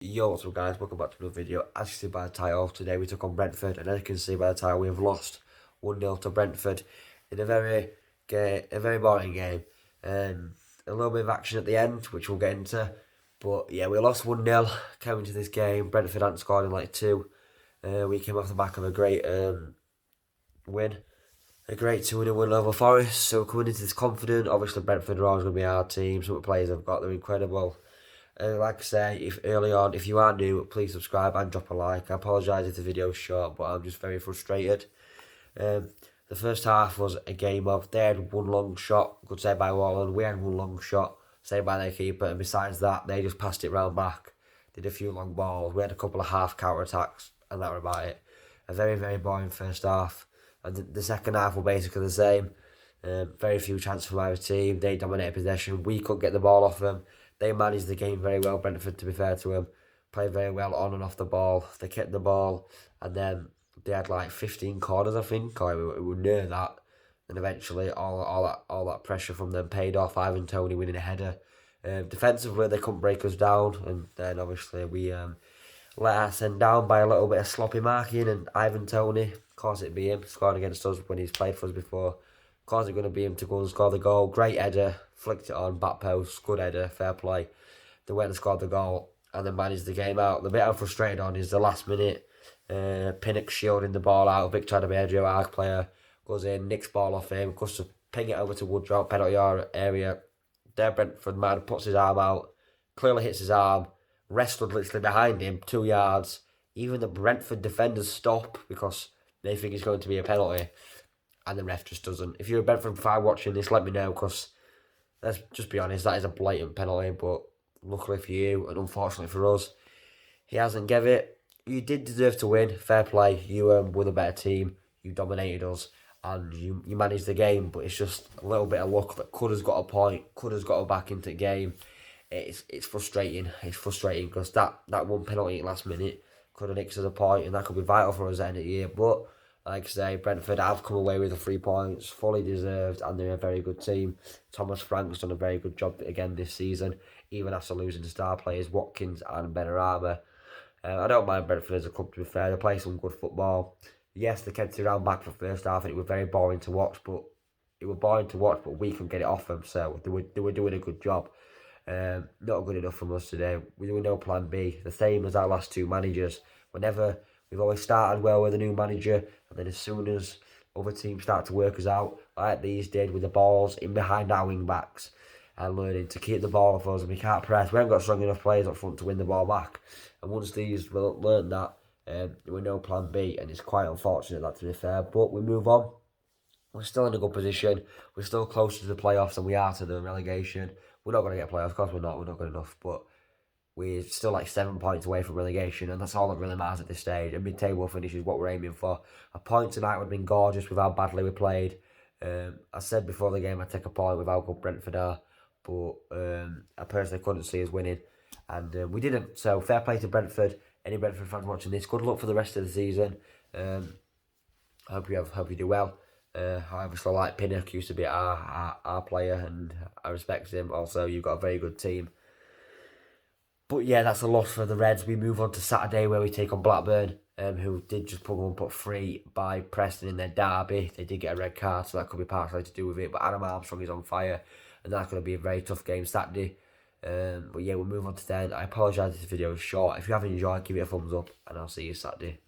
Yo, what's up guys, welcome back to another video. As you see by the title, today we took on Brentford, and as you can see by the title, we have lost 1-0 to Brentford in a very boring game. A little bit of action at the end, which we'll get into. But yeah, we lost 1-0 coming to this game. Brentford hadn't scored in like two. We came off the back of a great win. A great 2-0 win over Forest, so coming into this confident. Obviously Brentford are always going to be our team. Some of the players have got, they're incredible. Like I say, if you are new, please subscribe and drop a like. I apologise if the video is short, but I'm just very frustrated. The first half was a game of, they had one long shot, good save by Wallen. We had one long shot, saved by their keeper, and besides that, they just passed it round back. Did a few long balls. We had a couple of half counter attacks, and that was about it. A very boring first half, and the second half were basically the same. Very few chances from our team. They dominated possession. We couldn't get the ball off them. They managed the game very well, Brentford, to be fair to them. Played very well on and off the ball. They kept the ball, and then they had like 15 corners, I think, or it was near that. And eventually, all that pressure from them paid off. Ivan Toney winning a header. Defensively, they couldn't break us down, and then obviously we let us end down by a little bit of sloppy marking. And Ivan Toney, of course it'd be him, scored against us when he's played for us before. Of course it's going to be him to go and score the goal. Great header, flicked it on, back post, good header, fair play. They went and scored the goal and then managed the game out. The bit I'm frustrated on is the last minute. Pinnock shielding the ball out. Victor Ademir, our player, goes in, nicks ball off him, goes to ping it over to Woodrow, penalty area. There Brentford man puts his arm out, clearly hits his arm. Rest stood literally behind him, 2 yards. Even the Brentford defenders stop because they think it's going to be a penalty. And the ref just doesn't. If you're a Brentford fan watching this, let me know, because let's just be honest, that is a blatant penalty. But luckily for you, and unfortunately for us, he hasn't give it. You did deserve to win. Fair play. You were the better team. You dominated us, and you managed the game. But it's just a little bit of luck that could have got a point, could have got us back into the game. It's frustrating. It's frustrating because that one penalty last minute could have nicked us a point, and that could be vital for us at the end of the year. But like I say, Brentford have come away with the 3 points, fully deserved, and they're a very good team. Thomas Frank's done a very good job again this season, even after losing to star players Watkins and Benrahma. I don't mind Brentford as a club, to be fair. They play some good football. Yes, they kept it around back for the first half, and it was very boring to watch, but we couldn't get it off them, so they were doing a good job. Not good enough from us today. We were no plan B. The same as our last 2 managers. We've always started well with a new manager, and then as soon as other teams start to work us out, like these did with the balls in behind our wing backs, and learning to keep the ball off us, and we can't press. We haven't got strong enough players up front to win the ball back. And once these learn that, there were no plan B, and it's quite unfortunate, that, to be fair. But we move on. We're still in a good position. We're still closer to the playoffs than we are to the relegation. We're not going to get playoffs, of course we're not. We're not good enough, but we're still like 7 points away from relegation, and that's all that really matters at this stage. A mid-table finish is what we're aiming for. A point tonight would have been gorgeous with how badly we played. I said before the game I'd take a point with how good Brentford are, but I personally couldn't see us winning, and we didn't. So fair play to Brentford. Any Brentford fans watching this, good luck for the rest of the season. I hope you do well. I obviously like Pinnock, used to be our player, and I respect him. Also, you've got a very good team. But yeah, that's a loss for the Reds. We move on to Saturday, where we take on Blackburn, who did just put 3 by Preston in their derby. They did get a red card, so that could be partially to do with it. But Adam Armstrong is on fire, and that's going to be a very tough game Saturday. But yeah, we'll move on to then. I apologise if this video is short. If you have enjoyed, give it a thumbs up, and I'll see you Saturday.